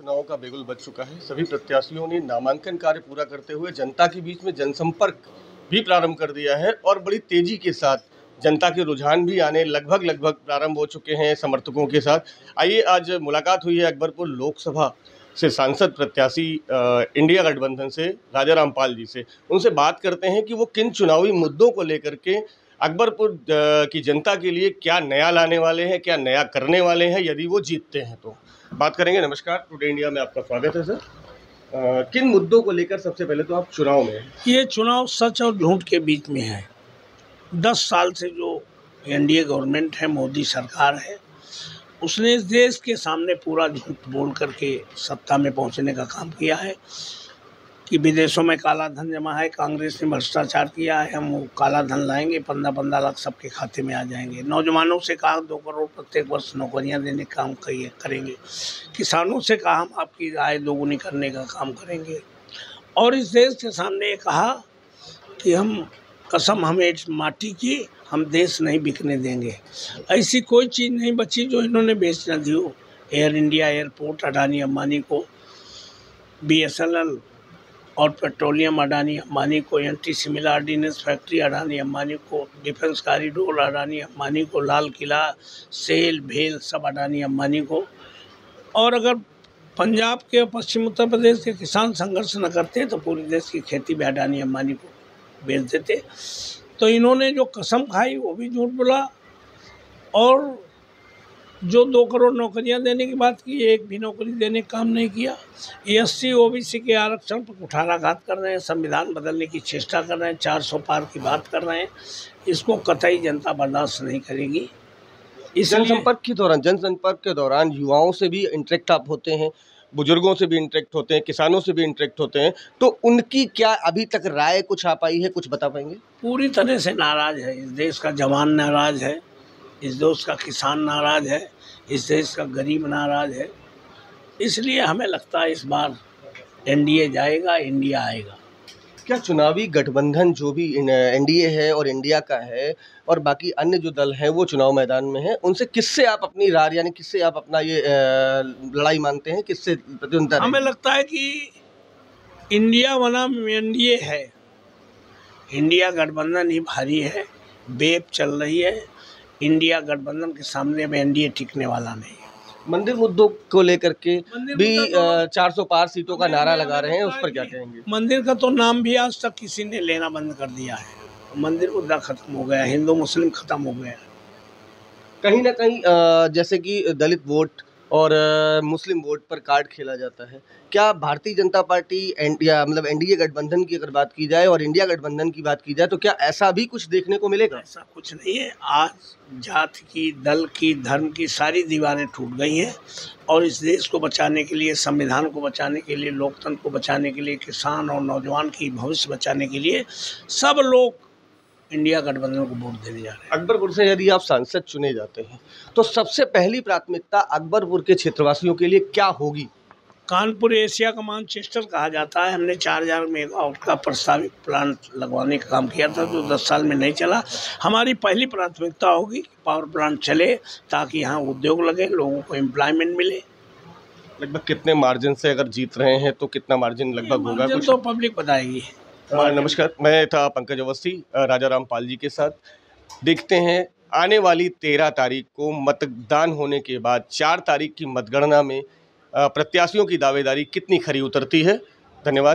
चुनाव का बिगुल बज चुका है। सभी प्रत्याशियों ने नामांकन कार्य पूरा करते हुए जनता के बीच में जनसंपर्क भी प्रारंभ कर दिया है और बड़ी तेजी के साथ जनता के रुझान भी आने लगभग प्रारंभ हो चुके हैं समर्थकों के साथ। आइए, आज मुलाकात हुई है अकबरपुर लोकसभा से सांसद प्रत्याशी इंडिया गठबंधन से राजा रामपाल जी से। उनसे बात करते हैं कि वो किन चुनावी मुद्दों को लेकर के अकबरपुर की जनता के लिए क्या नया लाने वाले हैं, क्या नया करने वाले हैं यदि वो जीतते हैं तो बात करेंगे। नमस्कार, टुडे इंडिया में आपका स्वागत है सर। किन मुद्दों को लेकर सबसे पहले तो आप चुनाव में हैं? ये चुनाव सच और झूठ के बीच में है। 10 साल से जो एनडीए गवर्नमेंट है, मोदी सरकार है, उसने इस देश के सामने पूरा झूठ बोल करके सत्ता में पहुंचने का काम किया है कि विदेशों में काला धन जमा है, कांग्रेस ने भ्रष्टाचार किया है, हम वो काला धन लाएंगे, 15-15 लाख सबके खाते में आ जाएंगे। नौजवानों से कहा 2 करोड़ प्रत्येक वर्ष नौकरियां देने का काम करेंगे। किसानों से कहा हम आपकी आय दोगुनी करने का काम करेंगे। और इस देश के सामने ये कहा कि हम कसम हमें इस माटी की, हम देश नहीं बिकने देंगे। ऐसी कोई चीज़ नहीं बची जो इन्होंने बेच न दी हो। Air India airport Adani Ambani को, BSNL और पेट्रोलियम अडानी अंबानी को, NTC मिला ऑर्डिनेंस फैक्ट्री अडानी अंबानी को, डिफेंस कॉरिडोर अडानी अंबानी को, लाल किला, सेल भेल सब अडानी अंबानी को। और अगर पंजाब के पश्चिम उत्तर प्रदेश के किसान संघर्ष न करते तो पूरे देश की खेती भी अडानी अंबानी को बेच देते। तो इन्होंने जो कसम खाई वो भी झूठ बोला, और जो 2 करोड़ नौकरियां देने की बात की, एक भी नौकरी देने का काम नहीं किया। SC OBC के आरक्षण पर कुठाराघात कर रहे हैं, संविधान बदलने की चेष्टा कर रहे हैं, 400 पार की बात कर रहे हैं। इसको कतई जनता बर्दाश्त नहीं करेगी। जनसंपर्क के दौरान युवाओं से भी इंटरेक्ट आप होते हैं, बुजुर्गों से भी इंटरेक्ट होते हैं, किसानों से भी इंटरेक्ट होते हैं, तो उनकी क्या अभी तक राय कुछ आ पाई है, कुछ बता पाएंगे? पूरी तरह से नाराज है। इस देश का जवान नाराज है, इस देश का किसान नाराज है, इस देश का गरीब नाराज है। इसलिए हमें लगता है इस बार NDA जाएगा, इंडिया आएगा। क्या चुनावी गठबंधन जो भी NDA है और इंडिया का है और बाकी अन्य जो दल हैं वो चुनाव मैदान में हैं, उनसे किससे आप अपनी राय, यानी किससे आप अपना ये लड़ाई मानते हैं, किससे प्रतिद्वंद्विता? हमें लगता है कि इंडिया बनाम NDA है। इंडिया गठबंधन ही भारी है, बेब चल रही है। इंडिया गठबंधन के सामने में NDA टिकने वाला नहीं है। मंदिर मुद्दों को लेकर के भी 400 पार सीटों का नारा लगा रहे हैं, उस पर क्या कहेंगे? मंदिर का तो नाम भी आज तक किसी ने लेना बंद कर दिया है। मंदिर मुद्दा खत्म हो गया, हिंदू मुस्लिम खत्म हो गया। कहीं ना कहीं जैसे कि दलित वोट और मुस्लिम वोट पर कार्ड खेला जाता है। क्या भारतीय जनता पार्टी NDA गठबंधन की अगर बात की जाए और इंडिया गठबंधन की बात की जाए तो क्या ऐसा भी कुछ देखने को मिलेगा? ऐसा कुछ नहीं है। आज जात की, दल की, धर्म की सारी दीवारें टूट गई हैं और इस देश को बचाने के लिए, संविधान को बचाने के लिए, लोकतंत्र को बचाने के लिए, किसान और नौजवान की भविष्य बचाने के लिए सब लोग इंडिया गठबंधन को वोट देने जा रहे हैं। अकबरपुर से यदि आप सांसद चुने जाते हैं तो सबसे पहली प्राथमिकता अकबरपुर के क्षेत्रवासियों के लिए क्या होगी? कानपुर एशिया का मानचेस्टर कहा जाता है। हमने 4000 मेगावाट का प्रस्तावित प्लांट लगवाने का काम किया था जो 10 साल में नहीं चला। हमारी पहली प्राथमिकता होगी कि पावर प्लांट चले ताकि यहाँ उद्योग लगे, लोगों को एम्प्लॉयमेंट मिले। लगभग कितने मार्जिन से अगर जीत रहे हैं तो कितना मार्जिन लगभग होगा? कुछ तो पब्लिक बताएगी। नमस्कार, मैं था पंकज अवस्थी राजा रामपाल जी के साथ। देखते हैं आने वाली 13 तारीख को मतदान होने के बाद 4 तारीख की मतगणना में प्रत्याशियों की दावेदारी कितनी खरी उतरती है। धन्यवाद।